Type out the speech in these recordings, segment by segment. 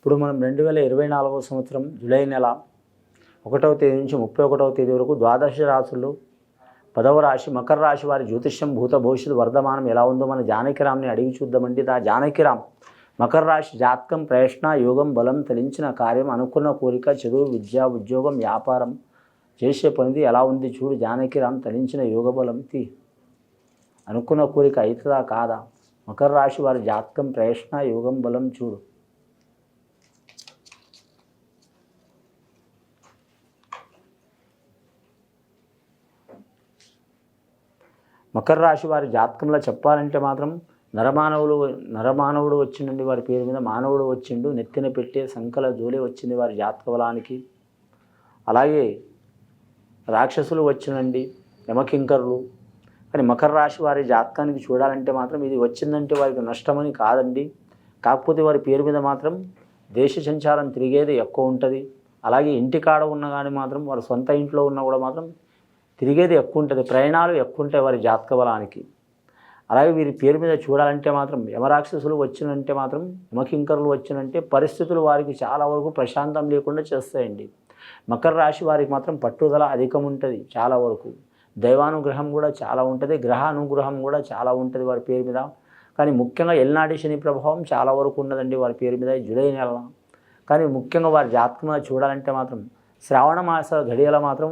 ఇప్పుడు మనం 2024 సంవత్సరం జూలై నెల 1వ తేదీ నుంచి 31వ తేదీ వరకు ద్వాదశ రాశుల్లో 10వ రాశి మకర రాశి వారి జ్యోతిష్యం భూత భవిష్యత్తు వర్ధమానం ఎలా ఉందో మన జానకిరామ్ని అడిగి చూద్దామండి. జానకిరామ్ మకర రాశి జాతకం ప్రయత్న యోగం బలం తలించిన కార్యం అనుకున్న కోరిక చదువు విద్య ఉద్యోగం వ్యాపారం చేసే పనిది ఎలా ఉంది చూడు జానకిరామ్ తలించిన యోగ బలం అనుకున్న కోరిక అవుతుందా కాదా? మకర రాశి వారి జాతకం ప్రయత్న యోగం బలం చూడు. మకర రాశి వారి జాతకంలో చెప్పాలంటే మాత్రం నరమానవుడు వచ్చిండండి వారి పేరు మీద, మానవుడు వచ్చిండు, నెత్తిన పెట్టే సంకల జోలే వచ్చింది వారి జాతక బలానికి. అలాగే రాక్షసులు వచ్చినండి, యమకింకరులు. కానీ మకర రాశి వారి జాతకానికి చూడాలంటే మాత్రం ఇది వచ్చిందంటే వారికి నష్టమని కాదండి. కాకపోతే వారి పేరు మీద మాత్రం దేశ సంచారం తిరిగేది ఎక్కువ ఉంటుంది. అలాగే ఇంటికాడ ఉన్న కానీ మాత్రం వారి సొంత ఇంట్లో ఉన్న కూడా మాత్రం తిరిగేది ఎక్కువ ఉంటుంది, ప్రయాణాలు ఎక్కువ ఉంటాయి వారి జాతక బలానికి. అలాగే వీరి పేరు మీద చూడాలంటే మాత్రం యమరాక్షసులు వచ్చినంటే మాత్రం యమకింకరులు వచ్చినంటే పరిస్థితులు వారికి చాలా వరకు ప్రశాంతం లేకుండా చేస్తాయండి. మకర రాశి వారికి మాత్రం పట్టుదల అధికం ఉంటుంది, చాలా వరకు దైవానుగ్రహం కూడా చాలా ఉంటుంది, గ్రహానుగ్రహం కూడా చాలా ఉంటుంది వారి పేరు మీద. కానీ ముఖ్యంగా ఎల్నాటి శని ప్రభావం చాలా వరకు ఉన్నదండి వారి పేరు మీద జూలై నెల. కానీ ముఖ్యంగా వారి జాతకంలో చూడాలంటే మాత్రం శ్రావణ మాస ఘడియల మాత్రం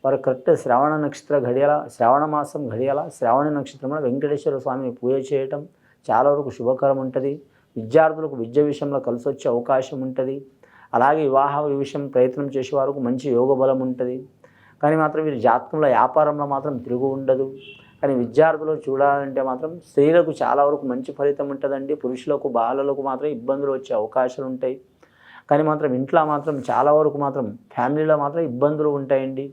వారు కరెక్ట్ శ్రావణ నక్షత్ర ఘడియల, శ్రావణ మాసం ఘడియల, శ్రావణ నక్షత్రంలో వెంకటేశ్వర స్వామిని పూజ చేయటం చాలా వరకు శుభకరం ఉంటుంది. విద్యార్థులకు విద్య విషయంలో కలిసి వచ్చే అవకాశం ఉంటుంది. అలాగే వివాహ విషయం ప్రయత్నం చేసే వారికి మంచి యోగ బలం ఉంటుంది. కానీ మాత్రం వీరి జాతకంలో వ్యాపారంలో మాత్రం తిరుగు ఉండదు. కానీ విద్యార్థులు చూడాలంటే మాత్రం స్త్రీలకు చాలా వరకు మంచి ఫలితం ఉంటుందండి. పురుషులకు బాలలకు మాత్రం ఇబ్బందులు వచ్చే అవకాశాలు ఉంటాయి. కానీ మాత్రం ఇంట్లో మాత్రం చాలా వరకు మాత్రం ఫ్యామిలీలో మాత్రం ఇబ్బందులు ఉంటాయండి.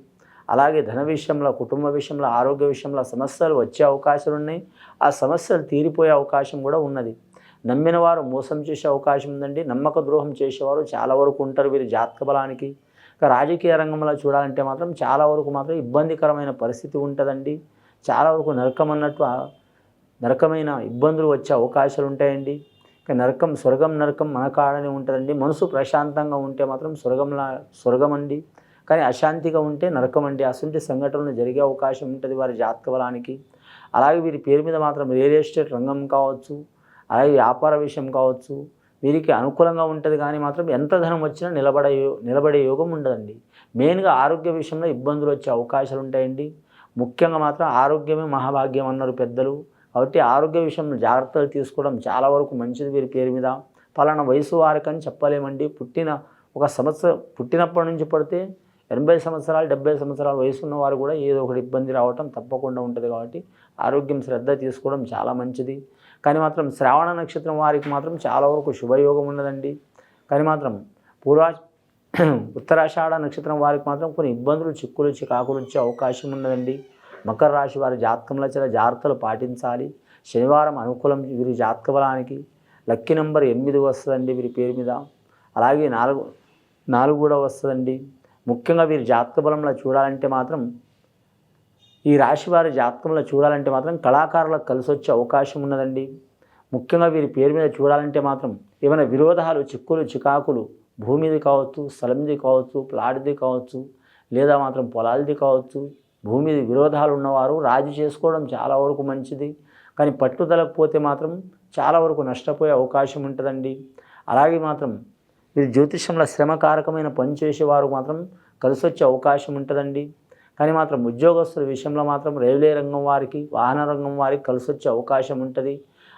అలాగే ధన విషయంలో, కుటుంబ విషయంలో, ఆరోగ్య విషయంలో సమస్యలు వచ్చే అవకాశాలు ఉన్నాయి. ఆ సమస్యలు తీరిపోయే అవకాశం కూడా ఉన్నది. నమ్మిన వారు మోసం చేసే అవకాశం ఉందండి. నమ్మక ద్రోహం చేసేవారు చాలా వరకు ఉంటారు వీరి జాతక బలానికి. ఇక రాజకీయ రంగంలో చూడాలంటే మాత్రం చాలా వరకు మాత్రం ఇబ్బందికరమైన పరిస్థితి ఉంటుందండి. చాలా వరకు నరకమైన ఇబ్బందులు వచ్చే అవకాశాలు ఉంటాయండి. ఇక స్వర్గం నరకం మన కాడనే ఉంటుందండి. మనసు ప్రశాంతంగా ఉంటే మాత్రం స్వర్గం అండి. కానీ అశాంతిగా ఉంటే నరకం అండి. అసంటి సంఘటనలు జరిగే అవకాశం ఉంటుంది వారి జాతక బలానికి. అలాగే వీరి పేరు మీద మాత్రం రియల్ ఎస్టేట్ రంగం కావచ్చు, అలాగే వ్యాపార విషయం కావచ్చు వీరికి అనుకూలంగా ఉంటుంది. కానీ మాత్రం ఎంత ధనం వచ్చినా నిలబడే యోగం ఉండదండి. మెయిన్గా ఆరోగ్య విషయంలో ఇబ్బందులు వచ్చే అవకాశాలు ఉంటాయండి. ముఖ్యంగా మాత్రం ఆరోగ్యమే మహాభాగ్యం అన్నారు పెద్దలు. కాబట్టి ఆరోగ్య విషయంలో జాగ్రత్తలు తీసుకోవడం చాలా వరకు మంచిది వీరి పేరు మీద. పలానా వయసు వారికని చెప్పలేమండి. పుట్టినప్పటి నుంచి పడితే 80 సంవత్సరాలు 70 సంవత్సరాల వయసు ఉన్న వారు కూడా ఏదో ఒకటి ఇబ్బంది రావటం తప్పకుండా ఉంటుంది. కాబట్టి ఆరోగ్యం శ్రద్ధ తీసుకోవడం చాలా మంచిది. కానీ మాత్రం శ్రావణ నక్షత్రం వారికి మాత్రం చాలా వరకు శుభయోగం ఉన్నదండి. కానీ మాత్రం ఉత్తరాషాఢ నక్షత్రం వారికి మాత్రం కొన్ని ఇబ్బందులు, చిక్కులు, చికాకులు వచ్చే అవకాశం ఉన్నదండి. మకర రాశి వారి జాతకంలో చాలా జాగ్రత్తలు పాటించాలి. శనివారం అనుకూలం వీరి జాతక బలానికి. లక్కీ నెంబర్ 8 వస్తుందండి వీరి పేరు మీద. అలాగే 4 కూడా వస్తుందండి. ముఖ్యంగా వీరి జాతక బలంలో చూడాలంటే మాత్రం ఈ రాశి వారి జాతకంలో చూడాలంటే మాత్రం కళాకారులకు కలిసి వచ్చే అవకాశం ఉన్నదండి. ముఖ్యంగా వీరి పేరు మీద చూడాలంటే మాత్రం ఏమైనా విరోధాలు, చిక్కులు, చికాకులు భూమిది కావచ్చు, స్థలంది కావచ్చు, ప్లాట్ది కావచ్చు, లేదా మాత్రం పొలాలది కావచ్చు, భూమిది విరోధాలు ఉన్నవారు రాజీ చేసుకోవడం చాలా వరకు మంచిది. కానీ పట్టుదలకు పోతే మాత్రం చాలా వరకు నష్టపోయే అవకాశం ఉంటుందండి. అలాగే మాత్రం వీరు జ్యోతిష్యంలో శ్రమకారకమైన పని చేసేవారు మాత్రం కలిసి వచ్చే అవకాశం ఉంటుందండి. కానీ మాత్రం ఉద్యోగస్తుల విషయంలో మాత్రం రైల్వే రంగం వారికి, వాహన రంగం వారికి కలిసి వచ్చే అవకాశం ఉంటుంది.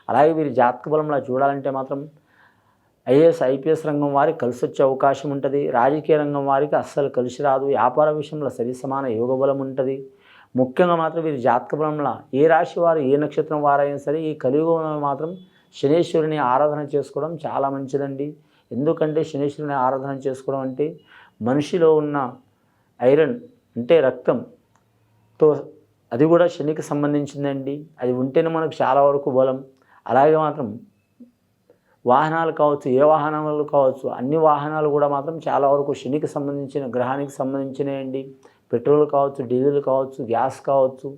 అలాగే వీరి జాతక బలంలో చూడాలంటే మాత్రం ఐఏఎస్, ఐపీఎస్ రంగం వారికి కలిసి వచ్చే అవకాశం ఉంటుంది. రాజకీయ రంగం వారికి అస్సలు కలిసి రాదు. వ్యాపార విషయంలో సరి సమాన యోగ బలం ఉంటుంది. ముఖ్యంగా మాత్రం వీరి జాతక బలంలో ఏ రాశి వారు, ఏ నక్షత్రం వారైనా సరే ఈ కలియుగంలో మాత్రం శనేశ్వరుని ఆరాధన చేసుకోవడం చాలా మంచిదండి. ఎందుకంటే శనేశ్వరుని ఆరాధన చేసుకోవడం అంటే మనిషిలో ఉన్న ఐరన్ అంటే రక్తంతో అది కూడా శనికి సంబంధించిందండి. అది ఉంటేనే మనకు చాలా వరకు బలం. అలాగే మాత్రం వాహనాలు కావచ్చు, ఏ వాహనాలు కావచ్చు, అన్ని వాహనాలు కూడా మాత్రం చాలా వరకు శనికి సంబంధించిన, గ్రహానికి సంబంధించినవి. పెట్రోల్ కావచ్చు, డీజిల్ కావచ్చు, గ్యాస్ కావచ్చు.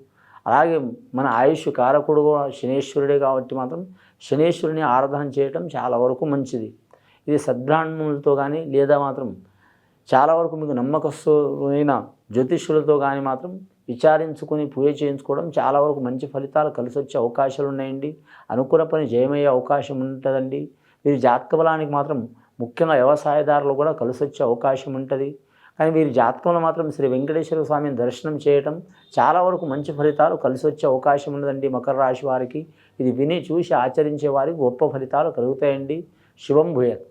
అలాగే మన ఆయుష్ కారకుడు కూడా శనేశ్వరుడే. కాబట్టి మాత్రం శనేశ్వరుని ఆరాధన చేయటం చాలా వరకు మంచిది. ఇది సద్బ్రాహ్మణులతో కానీ లేదా మాత్రం చాలా వరకు మీకు నమ్మకస్తులైన జ్యోతిష్యులతో కానీ మాత్రం విచారించుకొని పూజ చేయించుకోవడం చాలా వరకు మంచి ఫలితాలు కలిసి వచ్చే అవకాశాలు ఉన్నాయండి. అనుకున్న పని జయమయ్యే అవకాశం ఉంటుందండి. వీరి జాతక బలానికి మాత్రం ముఖ్యంగా వ్యవసాయదారులు కూడా కలిసి వచ్చే అవకాశం ఉంటుంది. కానీ వీరి జాతకంలో మాత్రం శ్రీ వెంకటేశ్వర స్వామిని దర్శనం చేయటం చాలా వరకు మంచి ఫలితాలు కలిసి వచ్చే అవకాశం ఉన్నదండి. మకర రాశి వారికి ఇది విని చూసి ఆచరించే వారికి గొప్ప ఫలితాలు కలుగుతాయండి. శుభం భూయాత్.